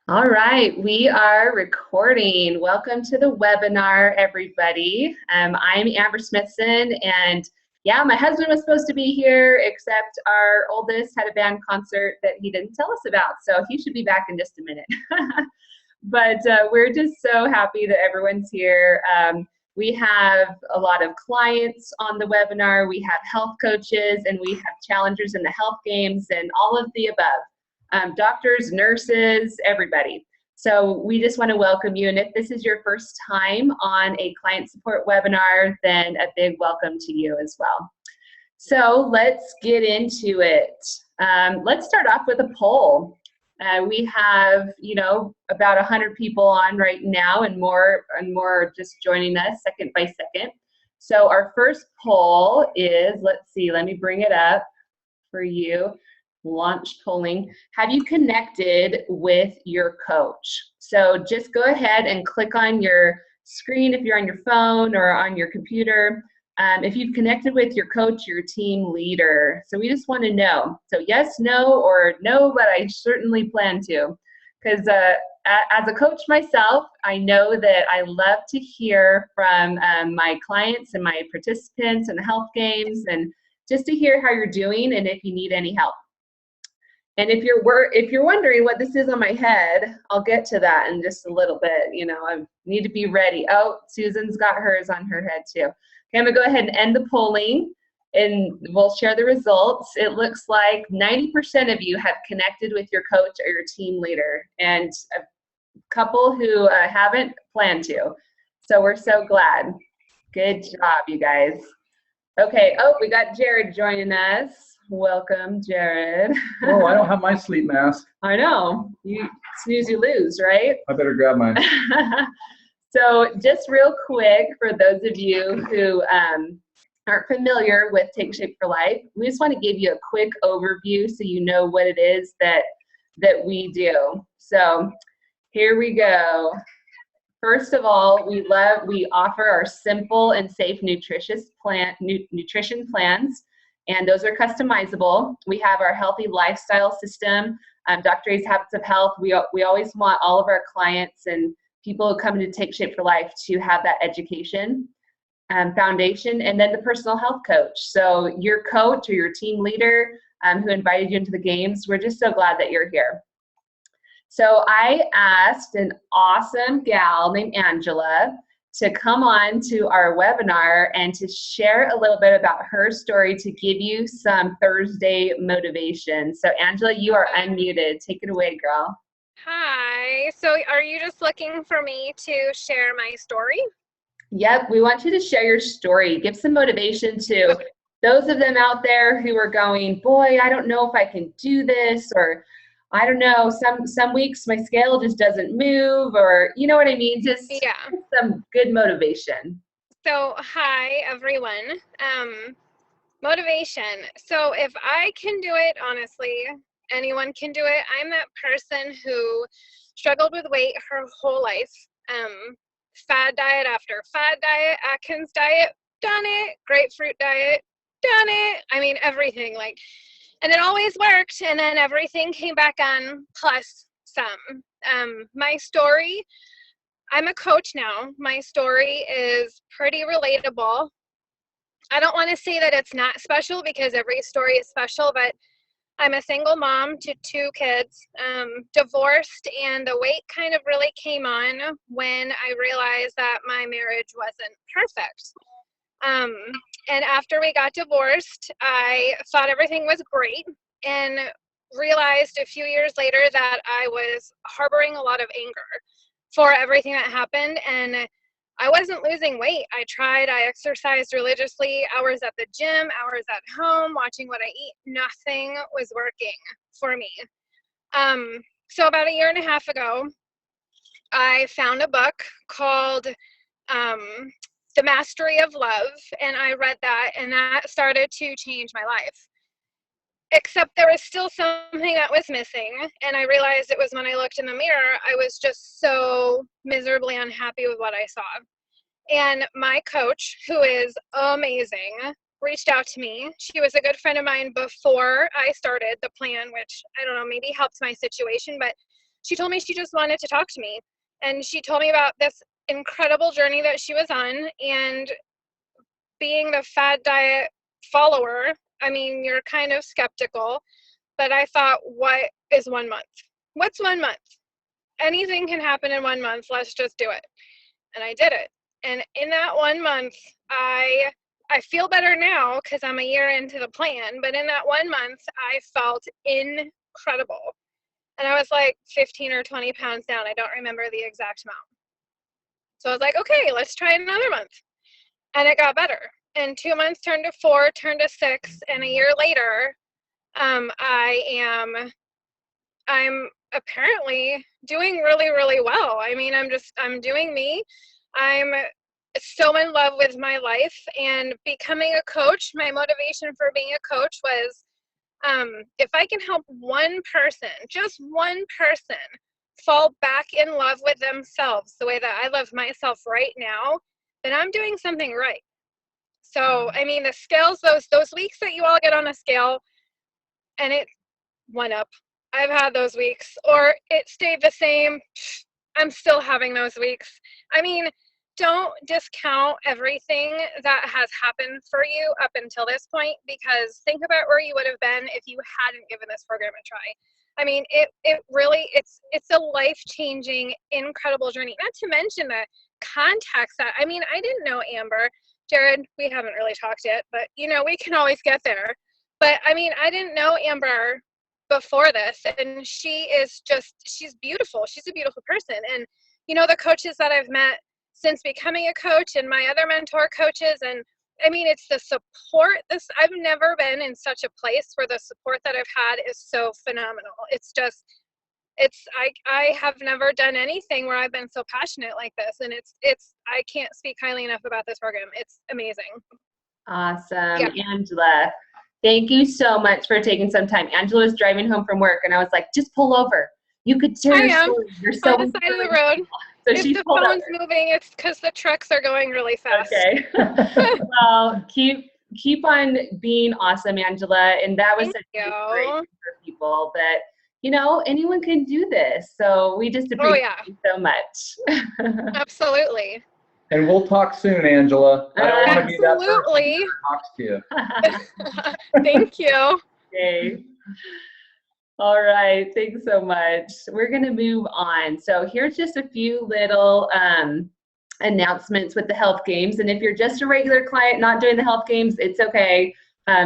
All right, we are recording. Welcome to the webinar, everybody. I'm Amber Smithson, and yeah, my husband was supposed to be here, except our oldest had a band concert that he didn't tell us about, so he should be back in just a minute. But we're just so happy that everyone's here. We have a lot of clients on the webinar. We have health coaches, and we have challengers in the health games, and all of the above. Doctors, nurses, everybody. So we just want to welcome you. And if this is your first time on a client support webinar, then a big welcome to you as well. So let's get into it. Let's start off with a poll. We have, about 100 people on right now, and more just joining us second by second. So our first poll is, let's see, let me bring it up for you. Launch polling. Have you connected with your coach? So just go ahead and click on your screen if you're on your phone or on your computer. If you've connected with your coach, your team leader. So we just want to know. So yes, no, or no, but I certainly plan to. Because as a coach myself, I know that I love to hear from my clients and my participants in the health games, and just to hear how you're doing and if you need any help. And if you're wondering what this is on my head, I'll get to that in just a little bit. I need to be ready. Oh, Susan's got hers on her head too. Okay, I'm gonna go ahead and end the polling, and we'll share the results. It looks like 90% of you have connected with your coach or your team leader, and a couple who haven't planned to. So we're so glad. Good job, you guys. Okay, oh, we got Jared joining us. Welcome, Jared. Oh, I don't have my sleep mask. I know. You snooze, you lose, right? I better grab mine. So just real quick, for those of you who aren't familiar with Take Shape for Life, we just want to give you a quick overview so you know what it is that we do. So here we go. First of all, we offer our simple and safe nutrition plans. And those are customizable. We have our healthy lifestyle system, Dr. A's Habits of Health. We always want all of our clients and people who come to Take Shape for Life to have that education foundation, and then the personal health coach. So your coach or your team leader who invited you into the games, we're just so glad that you're here. So I asked an awesome gal named Angela to come on to our webinar and to share a little bit about her story to give you some Thursday motivation. So Angela, you are unmuted. Take it away, girl. Hi. So are you just looking for me to share my story? Yep, we want you to share your story. Give some motivation to those of them out there who are going, boy, I don't know if I can do this, or I don't know, some weeks my scale just doesn't move, or you know what I mean? Just some good motivation. So hi, everyone. Motivation. So if I can do it, honestly, anyone can do it. I'm that person who struggled with weight her whole life. Fad diet after fad diet, Atkins diet, done it. Grapefruit diet, done it. I mean, everything, and it always worked, and then everything came back on plus some. My story, I'm a coach now. My story is pretty relatable. I don't want to say that it's not special, because every story is special, but I'm a single mom to 2 kids, divorced, and the weight kind of really came on when I realized that my marriage wasn't perfect. And after we got divorced, I thought everything was great, and realized a few years later that I was harboring a lot of anger for everything that happened, and I wasn't losing weight. I exercised religiously, hours at the gym, hours at home, watching what I eat. Nothing was working for me. So about a year and a half ago, I found a book called The Mastery of Love, and I read that, and that started to change my life. Except there was still something that was missing, and I realized it was when I looked in the mirror, I was just so miserably unhappy with what I saw. And my coach, who is amazing, reached out to me. She was a good friend of mine before I started the plan, which I don't know, maybe helped my situation, but she told me she just wanted to talk to me. And she told me about this incredible journey that she was on. And being the fad diet follower, I mean, you're kind of skeptical, but I thought, what is 1 month? What's 1 month? Anything can happen in 1 month. Let's just do it. And I did it. And in that 1 month, I feel better now because I'm a year into the plan. But in that 1 month, I felt incredible. And I was like 15 or 20 pounds down. I don't remember the exact amount. So I was like, okay, let's try another month. And it got better. And 2 months turned to 4, turned to 6. And a year later, I'm apparently doing really, really well. I mean, I'm doing me. I'm so in love with my life, and becoming a coach, my motivation for being a coach was, if I can help one person, just one person, fall back in love with themselves the way that I love myself right now, then I'm doing something right. So, I mean, the scales, those weeks that you all get on a scale and it went up, I've had those weeks, or it stayed the same, I'm still having those weeks. I mean, don't discount everything that has happened for you up until this point, because think about where you would have been if you hadn't given this program a try. I mean, it really, it's a life-changing, incredible journey. Not to mention the contacts that, I mean, I didn't know Amber. Jared, we haven't really talked yet, but we can always get there. But I mean, I didn't know Amber before this, and she's beautiful. She's a beautiful person. And the coaches that I've met since becoming a coach, and my other mentor coaches, and I mean, it's the support. I've never been in such a place where the support that I've had is so phenomenal. I have never done anything where I've been so passionate like this, and I can't speak highly enough about this program. It's amazing. Awesome. Yeah. Angela, thank you so much for taking some time. Angela was driving home from work, and I was like, just pull over. You could share your story. You're so on the side of the road. So if she's the pulled phone's over. moving, it's because the trucks are going really fast. Okay. Well, keep on being awesome, Angela. And that was such a great thing for people that, anyone can do this. So we just appreciate you so much. Absolutely. And we'll talk soon, Angela. I don't want to be that person that talks to you. Thank you. Okay. All right. Thanks so much. We're going to move on. So here's just a few little announcements with the health games. And if you're just a regular client not doing the health games, it's okay.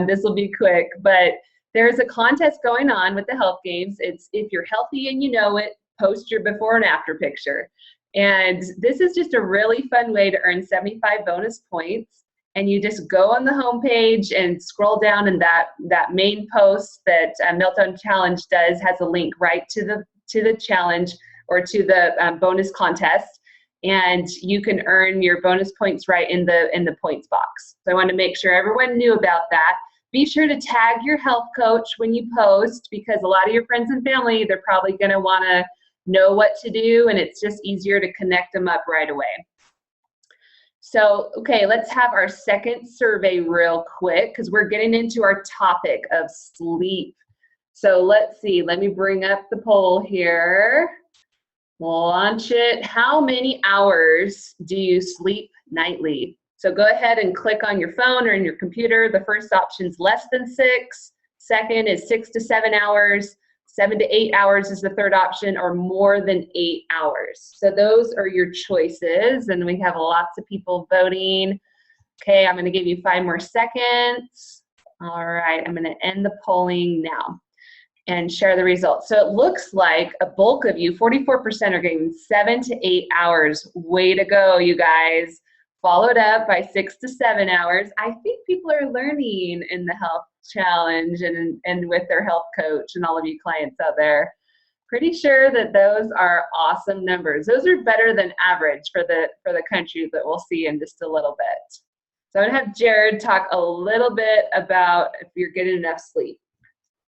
This will be quick. But there's a contest going on with the health games. It's if you're healthy and you know it, post your before and after picture. And this is just a really fun way to earn 75 bonus points. And you just go on the homepage and scroll down, and that main post that Meltdown Challenge does has a link right to the challenge or to the bonus contest, and you can earn your bonus points right in the points box. So I want to make sure everyone knew about that. Be sure to tag your health coach when you post, because a lot of your friends and family, they're probably going to want to know what to do, and it's just easier to connect them up right away. So, okay, let's have our second survey real quick, because we're getting into our topic of sleep. So let's see, let me bring up the poll here. Launch it. How many hours do you sleep nightly? So go ahead and click on your phone or in your computer. The first option's less than 6. Second is 6 to 7 hours. 7 to 8 hours is the third option, or more than 8 hours. So those are your choices, and we have lots of people voting. Okay, I'm going to give you 5 more seconds. All right, I'm going to end the polling now and share the results. So it looks like a bulk of you, 44%, are getting 7 to 8 hours. Way to go, you guys. Followed up by 6 to 7 hours. I think people are learning in the health challenge and with their health coach and all of you clients out there. Pretty sure that those are awesome numbers. Those are better than average for the country that we'll see in just a little bit. So I'm gonna have Jared talk a little bit about if you're getting enough sleep.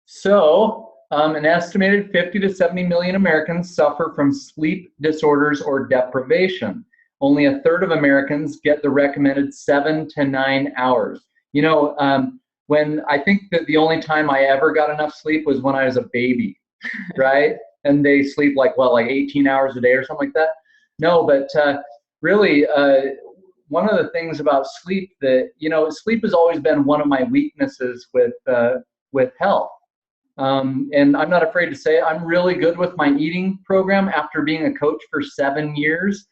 So an estimated 50 to 70 million Americans suffer from sleep disorders or deprivation. Only a third of Americans get the recommended 7 to 9 hours. When I think that the only time I ever got enough sleep was when I was a baby, right? and they sleep like 18 hours a day or something like that. No, but really, one of the things about sleep that, sleep has always been one of my weaknesses with health. And I'm not afraid to say it, I'm really good with my eating program after being a coach for 7 years.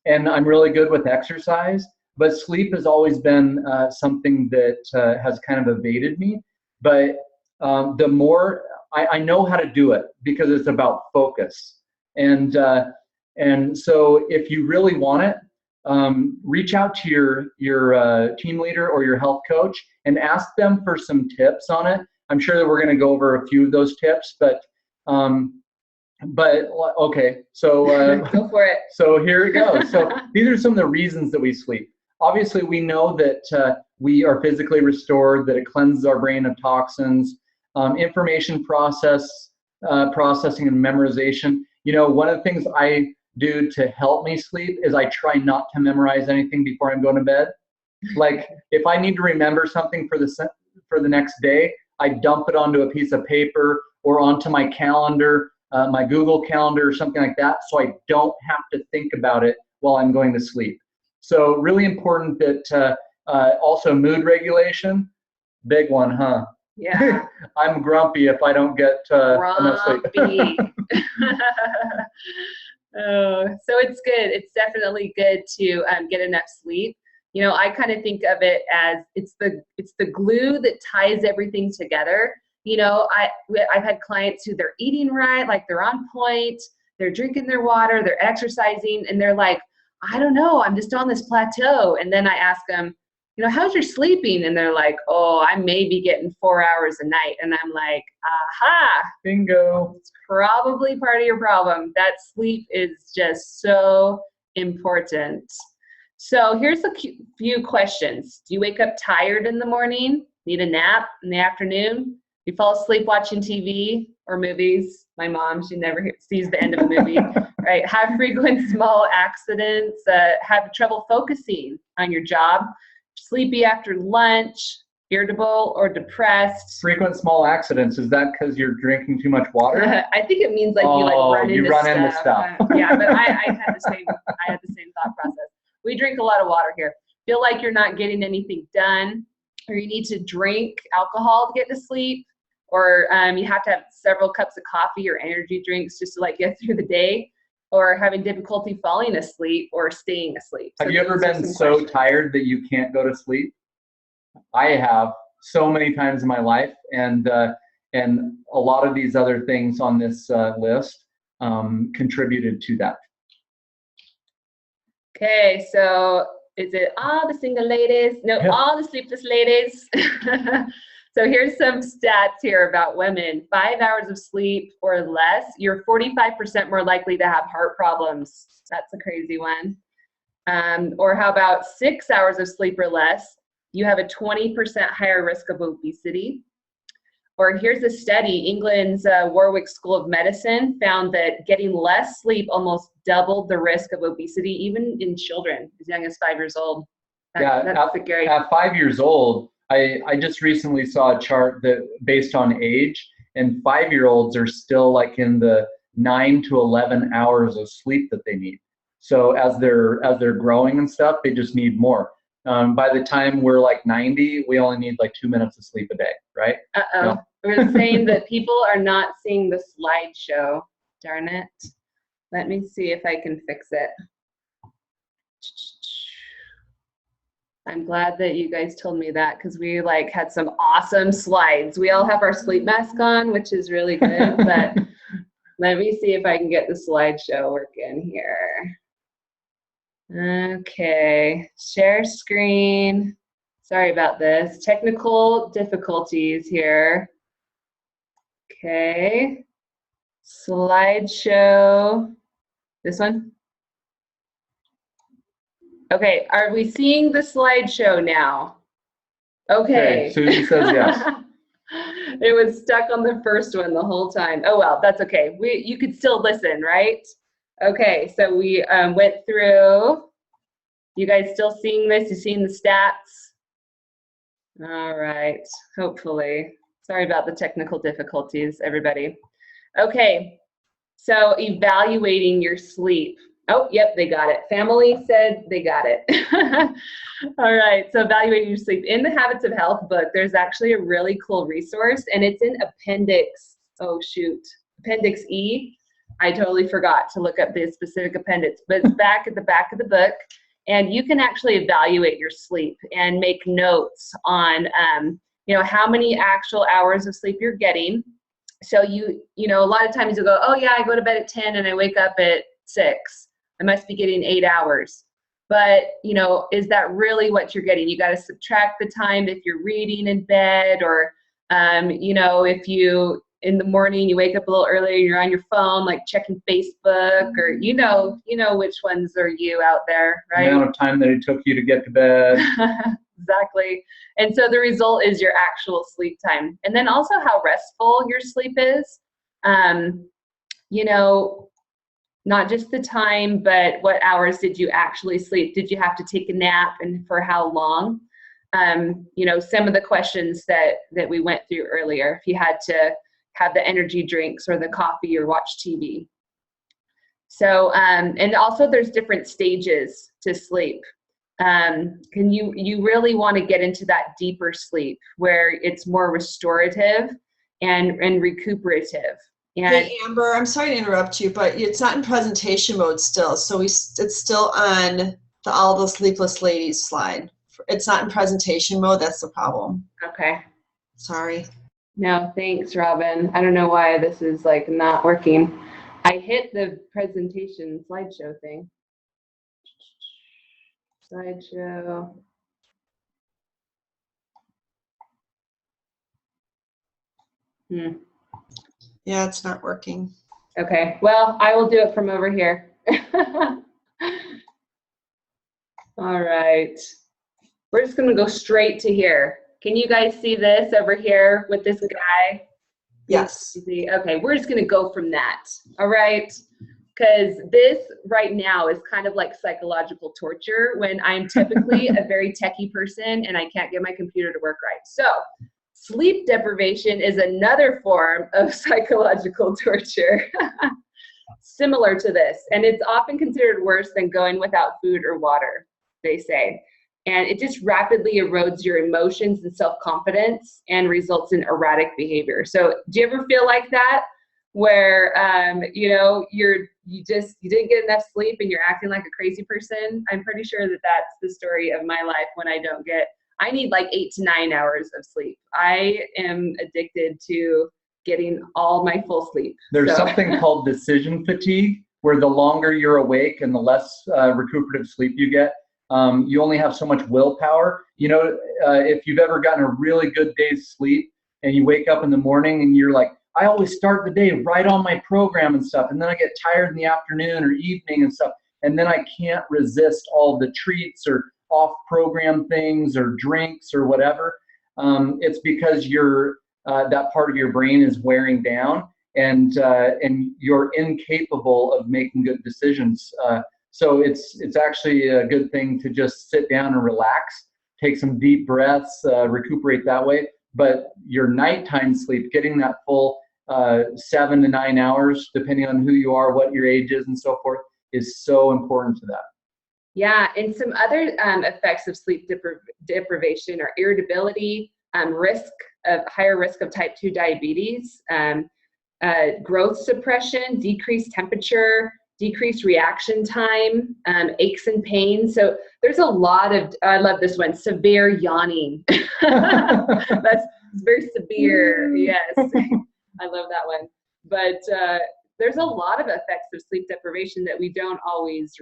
And I'm really good with exercise, but sleep has always been something that has kind of evaded me. But the more I know how to do it, because it's about focus. And so if you really want it, reach out to your team leader or your health coach and ask them for some tips on it. I'm sure that we're going to go over a few of those tips, but okay, so go for it. So here it goes. So these are some of the reasons that we sleep. Obviously, we know that we are physically restored, that it cleanses our brain of toxins, information processing and memorization. One of the things I do to help me sleep is I try not to memorize anything before I'm going to bed. Like if I need to remember something for the next day, I dump it onto a piece of paper or onto my calendar, my Google Calendar or something like that, so I don't have to think about it while I'm going to sleep. So really important that also mood regulation, big one, huh? Yeah. I'm grumpy if I don't get enough sleep. Oh, so it's good. It's definitely good to get enough sleep. I kind of think of it as it's the glue that ties everything together. I've had clients who they're eating right, like they're on point, they're drinking their water, they're exercising, and they're like, I don't know, I'm just on this plateau. And then I ask them, how's your sleeping? And they're like, oh, I may be getting 4 hours a night. And I'm like, aha, bingo. It's probably part of your problem. That sleep is just so important. So here's a few questions. Do you wake up tired in the morning? Need a nap in the afternoon? You fall asleep watching TV or movies? My mom, she never sees the end of a movie, right? Have frequent small accidents, have trouble focusing on your job, sleepy after lunch, irritable or depressed. Frequent small accidents, is that because you're drinking too much water? I think it means like you run into stuff. Yeah, but I had the same thought process. We drink a lot of water here. Feel like you're not getting anything done, or you need to drink alcohol to get to sleep, or you have to have several cups of coffee or energy drinks just to get through the day, or having difficulty falling asleat or staying asleep. Have you ever been so tired that you can't go to sleep? I have so many times in my life, and a lot of these other things on this list contributed to that. Okay, so is it all the single ladies? No, yeah. All the sleepless ladies. So here's some stats here about women. 5 hours of sleep or less, you're 45% more likely to have heart problems. That's a crazy one. Or how about 6 hours of sleep or less, you have a 20% higher risk of obesity. Or here's a study, England's Warwick School of Medicine found that getting less sleep almost doubled the risk of obesity, even in children as young as 5 years old. That's scary. At 5 years old, I just recently saw a chart that based on age, and 5-year-olds are still like in the 9 to 11 hours of sleep that they need. So as they're growing and stuff, they just need more. By the time we're like 90, we only need like 2 minutes of sleep a day, right? Uh-oh. No? We're saying that people are not seeing the slideshow. Darn it. Let me see if I can fix it. I'm glad that you guys told me that, because we had some awesome slides. We all have our sleep mask on, which is really good, but let me see if I can get the slideshow working here. Okay, share screen. Sorry about this. Technical difficulties here. Okay, slideshow. This one? Okay, are we seeing the slideshow now? Okay. Susie says yes. It was stuck on the first one the whole time. Oh well, that's okay. You could still listen, right? Okay, so we went through. You guys still seeing this? You seeing the stats? All right, hopefully. Sorry about the technical difficulties, everybody. Okay, so evaluating your sleep. Oh, yep, they got it. Family said they got it. All right, so evaluating your sleep. In the Habits of Health book, there's actually a really cool resource, and it's in Appendix E. I totally forgot to look up the specific appendix, but it's back at the back of the book, and you can actually evaluate your sleep and make notes on, how many actual hours of sleep you're getting. So a lot of times you'll go, oh yeah, I go to bed at 10 and I wake up at 6. I must be getting 8 hours. But, is that really what you're getting? You got to subtract the time if you're reading in bed, or, if you, in the morning, you wake up a little earlier, you're on your phone, like checking Facebook, or, which ones are you out there, right? The amount of time that it took you to get to bed. Exactly. And so the result is your actual sleep time. And then also how restful your sleep is. Not just the time, but what hours did you actually sleep? Did you have to take a nap, and for how long? Some of the questions that we went through earlier, if you had to have the energy drinks or the coffee or watch TV. So, and also there's different stages to sleep. You really want to get into that deeper sleep where it's more restorative and recuperative. And hey Amber, I'm sorry to interrupt you, but it's not in presentation mode still. So it's still on the All the Sleepless Ladies slide. It's not in presentation mode. That's the problem. Okay. Sorry. No, thanks, Robin. I don't know why this is not working. I hit the presentation slideshow thing. Slideshow. Yeah, it's not working. Okay, well, I will do it from over here. All right. We're just gonna go straight to here. Can you guys see this over here with this guy? Yes. Okay, we're just gonna go from that. All right. Because this right now is kind of like psychological torture when I'm typically a very techie person and I can't get my computer to work right. So sleep deprivation is another form of psychological torture, similar to this. And it's often considered worse than going without food or water, they say. And it just rapidly erodes your emotions and self-confidence and results in erratic behavior. So do you ever feel like that? Where you didn't get enough sleep and you're acting like a crazy person? I'm pretty sure that that's the story of my life when I need like 8 to 9 hours of sleep. I am addicted to getting all my full sleep. There's something called decision fatigue, where the longer you're awake and the less recuperative sleep you get, you only have so much willpower. If you've ever gotten a really good day's sleep and you wake up in the morning and you're like, I always start the day right on my program and stuff, and then I get tired in the afternoon or evening and stuff, and then I can't resist all the treats or off-program things or drinks or whatever. It's because that part of your brain is wearing down, and you're incapable of making good decisions. So it's actually a good thing to just sit down and relax, take some deep breaths, recuperate that way. But your nighttime sleep, getting that full 7 to 9 hours, depending on who you are, what your age is, and so forth, is so important to that. Yeah, and some other effects of sleep deprivation are irritability, higher risk of type 2 diabetes, growth suppression, decreased temperature, decreased reaction time, aches and pains. So there's a lot of, I love this one, severe yawning. That's very severe, yes. I love that one. But there's a lot of effects of sleep deprivation that we don't always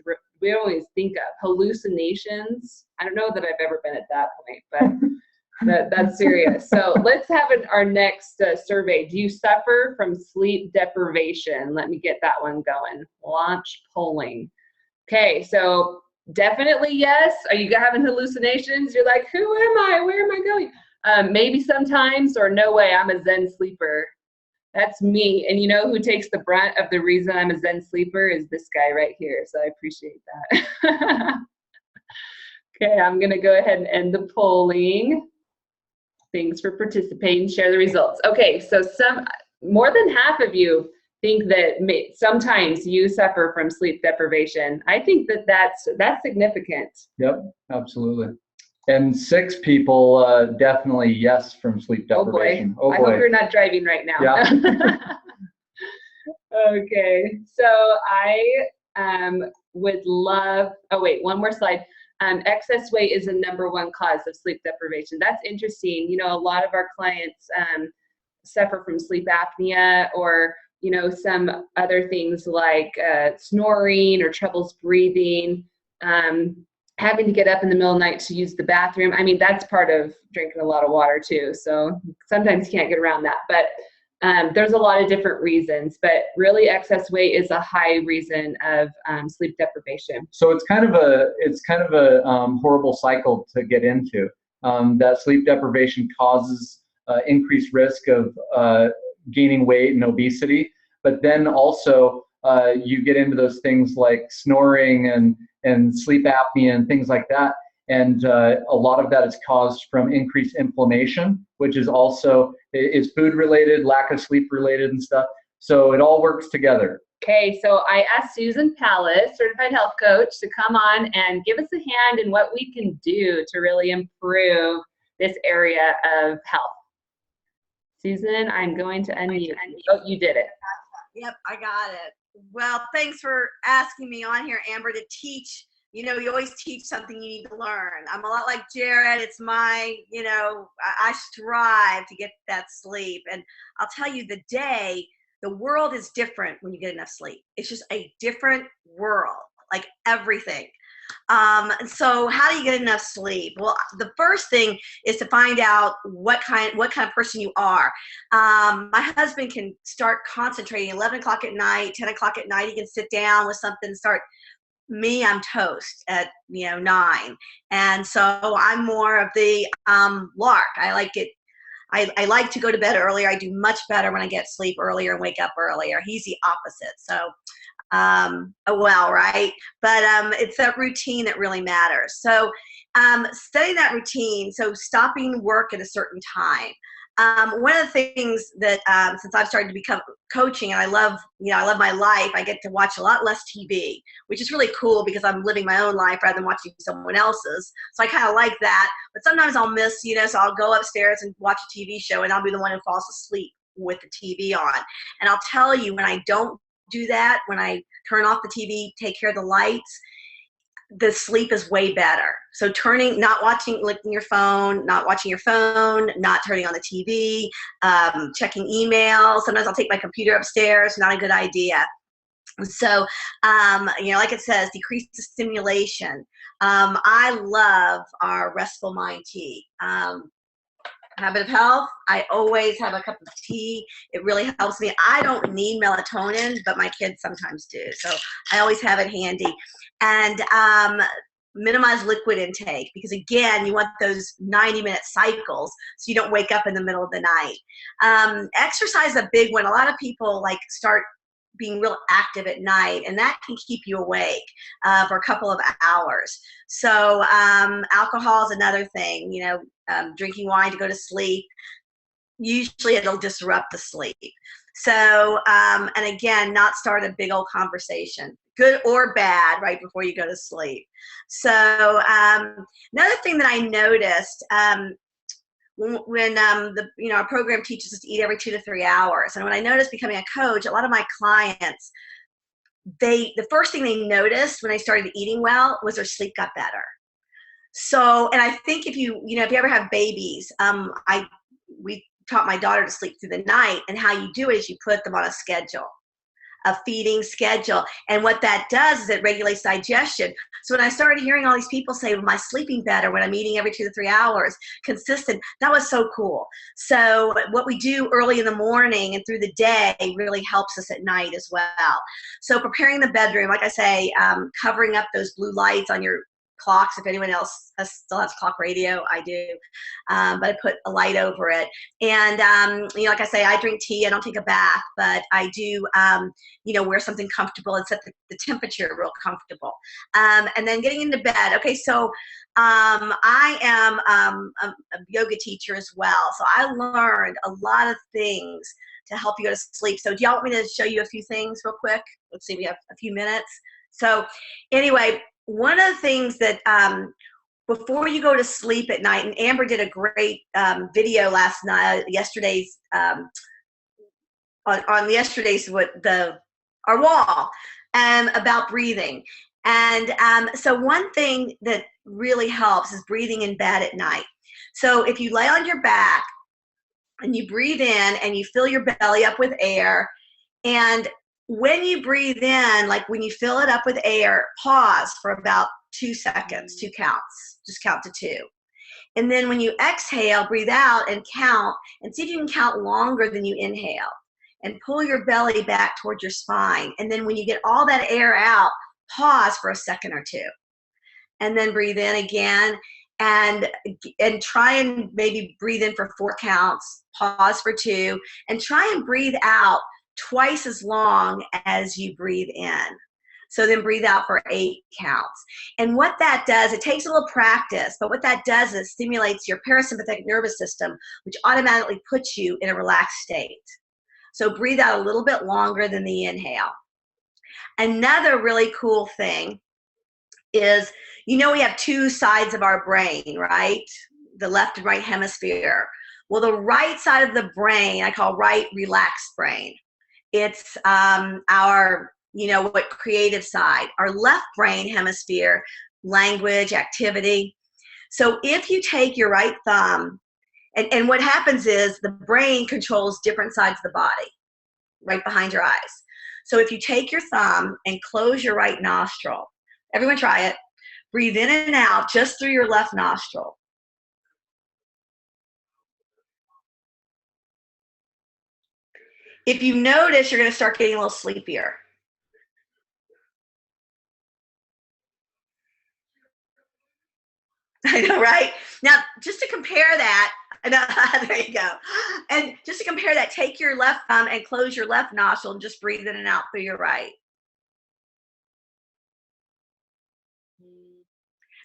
think of. Hallucinations. I don't know that I've ever been at that point, but that's serious. So let's have our next survey. Do you suffer from sleep deprivation? Let me get that one going. Launch polling. Okay, so definitely yes. Are you having hallucinations? You're like, who am I? Where am I going? Maybe sometimes, or no way, I'm a Zen sleeper. That's me. And you know who takes the brunt of the reason I'm a Zen sleeper is this guy right here. So I appreciate that. Okay, I'm going to go ahead and end the polling. Thanks for participating. Share the results. Okay, so more than half of you think that sometimes you suffer from sleep deprivation. I think that that's significant. Yep, absolutely. And 6 people definitely yes from sleep deprivation. Oh boy. I hope you're not driving right now. Yeah. Okay, so I would love, oh wait, one more slide. Excess weight is the #1 cause of sleep deprivation. That's interesting. You know, a lot of our clients suffer from sleep apnea, or, you know, some other things like snoring or troubles breathing, having to get up in the middle of the night to use the bathroom. I mean, that's part of drinking a lot of water too. So sometimes you can't get around that, but there's a lot of different reasons, but really excess weight is a high reason of sleep deprivation. So it's kind of a horrible cycle to get into. That sleep deprivation causes increased risk of gaining weight and obesity, but then also you get into those things like snoring and sleep apnea and things like that. And a lot of that is caused from increased inflammation, which is food related, lack of sleep related and stuff. So it all works together. Okay, so I asked Susan Pallas, certified health coach, to come on and give us a hand in what we can do to really improve this area of health. Susan, I'm going to unmute. Oh, you did it. Yep, I got it. Well, thanks for asking me on here, Amber, to teach. You know, you always teach something you need to learn. I'm a lot like Jared. It's my, you know, I strive to get that sleep. And I'll tell you, the world is different when you get enough sleep. It's just a different world, like everything. And so how do you get enough sleep? Well, the first thing is to find out what kind of person you are. My husband can start concentrating 11 o'clock at night, 10 o'clock at night. He can sit down with something, start. Me, I'm toast at 9, and so I'm more of the lark. I like it. I like to go to bed earlier. I do much better when I get sleep earlier and wake up earlier. He's the opposite. So, right? But it's that routine that really matters. So, setting that routine. So, stopping work at a certain time. One of the things that since I've started to become coaching, and I love my life, I get to watch a lot less TV, which is really cool because I'm living my own life rather than watching someone else's. So I kind of like that. But sometimes I'll miss, so I'll go upstairs and watch a TV show, and I'll be the one who falls asleep with the TV on. And I'll tell you, when I don't do that, when I turn off the TV, take care of the lights, the sleep is way better. So not watching your phone, not turning on the TV, checking emails. Sometimes I'll take my computer upstairs, not a good idea. So, like it says, decrease the stimulation. I love our Restful Mind tea. Habit of Health, I always have a cup of tea. It really helps me. I don't need melatonin, but my kids sometimes do. So I always have it handy. And minimize liquid intake, because again, you want those 90-minute cycles so you don't wake up in the middle of the night. Exercise is a big one. A lot of people start being real active at night, and that can keep you awake for a couple of hours. So alcohol is another thing, drinking wine to go to sleep. Usually it'll disrupt the sleep. So, and again, not start a big old conversation, good or bad, right before you go to sleep. So another thing that I noticed, when our program teaches us to eat every 2 to 3 hours. And when I noticed becoming a coach, a lot of my clients, the first thing they noticed when they started eating well was their sleep got better. So, and I think if you ever have babies, we taught my daughter to sleep through the night, and how you do it is you put them on a schedule, a feeding schedule. And what that does is it regulates digestion. So when I started hearing all these people say, well, am I sleeping better when I'm eating every 2 to 3 hours, consistent, that was so cool. So what we do early in the morning and through the day really helps us at night as well. So preparing the bedroom, like I say, covering up those blue lights on your clocks. If anyone else still has clock radio, I do, but I put a light over it. And like I say, I drink tea. I don't take a bath, but I do wear something comfortable and set the temperature real comfortable. And then getting into bed. Okay, so I am a yoga teacher as well, so I learned a lot of things to help you go to sleep. So do y'all want me to show you a few things real quick? Let's see, we have a few minutes. So anyway, one of the things that before you go to sleep at night, and Amber did a great video last night, yesterday's on yesterday's our wall about breathing. And so one thing that really helps is breathing in bed at night. So if you lay on your back and you breathe in and you fill your belly up with air, and when you breathe in, like when you fill it up with air, pause for about 2 seconds, 2 counts, just count to 2. And then when you exhale, breathe out and count, and see if you can count longer than you inhale, and pull your belly back towards your spine. And then when you get all that air out, pause for a second or 2, and then breathe in again, and try and maybe breathe in for 4 counts, pause for 2, and try and breathe out twice as long as you breathe in. So then breathe out for 8 counts. And what that does, it takes a little practice, but what that does is stimulates your parasympathetic nervous system, which automatically puts you in a relaxed state. So breathe out a little bit longer than the inhale. Another really cool thing is, we have 2 sides of our brain, right? The left and right hemisphere. Well, the right side of the brain, I call right relaxed brain. It's our, what creative side. Our left brain hemisphere, language, activity. So if you take your right thumb, and what happens is the brain controls different sides of the body, right behind your eyes. So if you take your thumb and close your right nostril, everyone try it. Breathe in and out just through your left nostril. If you notice, you're going to start getting a little sleepier. I know, right? Now, just to compare that, there you go. And just to compare that, take your left thumb and close your left nostril and just breathe in and out through your right.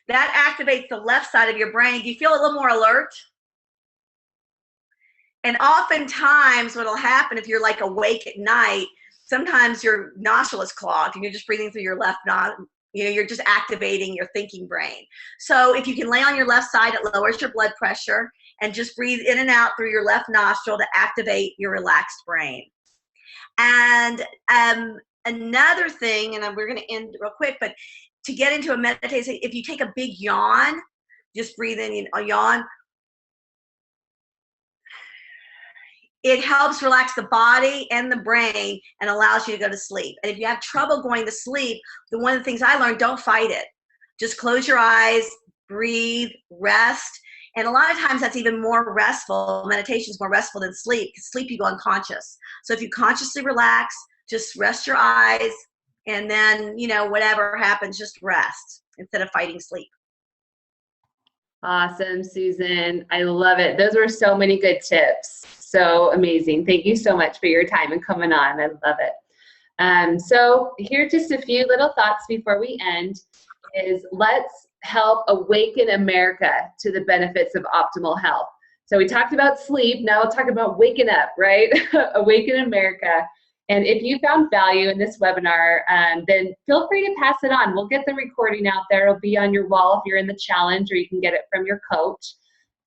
That activates the left side of your brain. Do you feel a little more alert? And oftentimes what will happen if you're like awake at night, sometimes your nostril is clogged and you're just breathing through your left nostril. You're just activating your thinking brain. So if you can lay on your left side, it lowers your blood pressure, and just breathe in and out through your left nostril to activate your relaxed brain. And another thing, and we're going to end real quick, but to get into a meditation, if you take a big yawn, just breathe in a yawn. It helps relax the body and the brain and allows you to go to sleep. And if you have trouble going to sleep, one of the things I learned, don't fight it. Just close your eyes, breathe, rest. And a lot of times that's even more restful. Meditation is more restful than sleep, because sleep you go unconscious. So if you consciously relax, just rest your eyes, and then, whatever happens, just rest instead of fighting sleep. Awesome, Susan. I love it. Those were so many good tips. So amazing. Thank you so much for your time and coming on. I love it. So here are just a few little thoughts before we end is let's help awaken America to the benefits of optimal health. So we talked about sleep. Now we'll talk about waking up, right? Awaken America. And if you found value in this webinar, then feel free to pass it on. We'll get the recording out there. It'll be on your wall if you're in the challenge, or you can get it from your coach.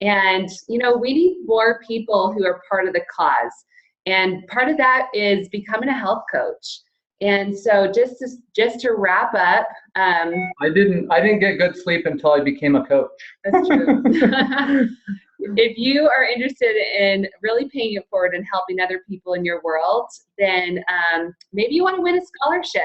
And, we need more people who are part of the cause. And part of that is becoming a health coach. And so just to wrap up. I didn't get good sleep until I became a coach. That's true. If you are interested in really paying it forward and helping other people in your world, then maybe you want to win a scholarship.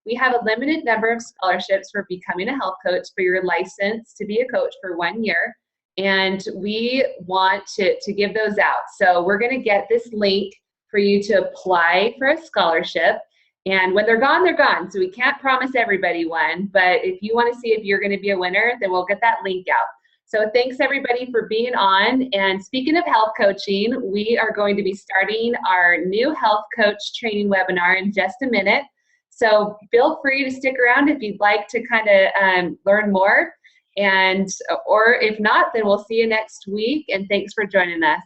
We have a limited number of scholarships for becoming a health coach for your license to be a coach for 1 year. And we want to give those out. So we're going to get this link for you to apply for a scholarship. And when they're gone, they're gone. So we can't promise everybody one. But if you want to see if you're going to be a winner, then we'll get that link out. So thanks everybody for being on. And speaking of health coaching, we are going to be starting our new health coach training webinar in just a minute. So feel free to stick around if you'd like to kind of learn more. Or if not, then we'll see you next week. And thanks for joining us.